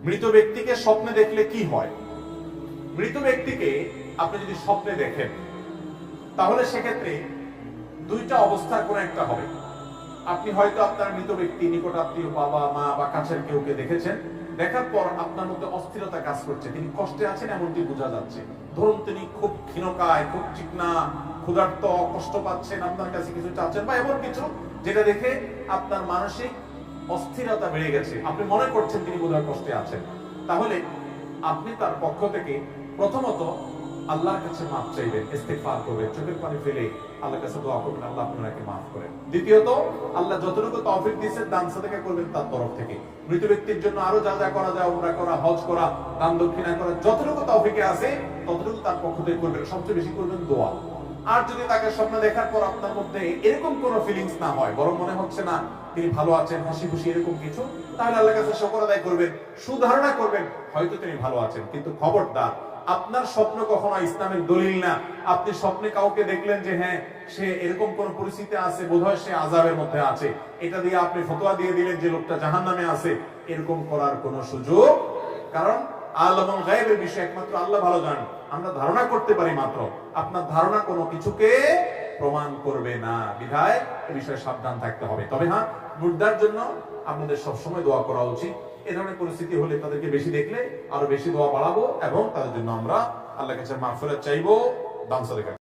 মৃত ব্যক্তিকে স্বপ্নে দেখলে কি হয়? মৃত ব্যক্তিকে আপনি যদি স্বপ্নে দেখেন তাহলে সেক্ষেত্রে দুইটা অবস্থার কোন একটা হবে। আপনি হয়তো আপনার মৃত ব্যক্তি, নিকট আত্মীয়, বাবা মা বা কাছের কেউকে দেখেছেন, দেখার পর আপনার মধ্যে অস্থিরতা কাজ করছে, তিনি কষ্টে আছেন এমনটি বোঝা যাচ্ছে। ধরুন তিনি খুব ক্ষীণকায়, খুব চিকনা, ক্ষুধার্ত, কষ্ট পাচ্ছেন, আপনার কাছে কিছু চাচ্ছেন বা এমন কিছু যেটা দেখে আপনার মানসিক অস্থিরতা বেড়ে গেছে, আপনি মনে করছেন তিনি বোধহয় কষ্টে আছেন। তাহলে আপনি তার পক্ষ থেকে প্রথমত আল্লাহর কাছে মাফ চাইবেন, ইস্তিগফার করবেন, চোখের পানি ফেলে আল্লাহর কাছে দোয়া করবেন, আল্লাহ আপনাকে মাফ করেন। দ্বিতীয়ত, আল্লাহ যতটুকু তৌফিক দিয়েছেন দান সাদাকা করবেন তার তরফ থেকে। মৃত ব্যক্তির জন্য আরো যা যা করা যায়, উমরা করা, হজ করা, দান দক্ষিণা করা, যতটুকু তৌফিকে আছে ততটুকু তার পক্ষ থেকে করবেন। সবচেয়ে বেশি করবেন দোয়া। আর যদি তাকে স্বপ্ন দেখার পর আপনার মধ্যে এরকম কোনো ফিলিংস না হয়, বরং মনে হচ্ছে না তিনি ভালো আছেন, হাসি খুশি এরকম কিছু, তাহলে আল্লাহর কাছে শুকর আদায় করবেন, সুধারণা করবেন হয়তো তিনি ভালো আছেন। কিন্তু খবরদার, আপনার স্বপ্ন কখনো ইসলামের দলিল না। আপনি স্বপ্নে কাউকে দেখলেন যে হ্যাঁ সে এরকম কোন পরিস্থিতি আছে, বোধহয় সে আযাবের মধ্যে আছে, এটা দিয়ে আপনি ফতোয়া দিয়ে দিলেন যে লোকটা জাহান্নামে আছে, এরকম করার কোনো সুযোগ। কারণ আলমুল গায়বের বিষয় একমাত্র আল্লাহ ভালো জানেন, আমরা ধারণা করতে পারি মাত্র। আপনার ধারণা কোনো কিছুকে প্রমাণ করবে না, বিধায় এই বিষয়ে সাবধান থাকতে হবে। তবে হ্যাঁ, মুর্দার জন্য আপনাদের সবসময় দোয়া করা উচিত। এই ধরনের পরিস্থিতি হলে তাদেরকে বেশি দেখলে আরো বেশি দোয়া বাড়াবো এবং তাদের জন্য আমরা আল্লাহর কাছে মাগফিরাত চাইবো, দান সাদাকা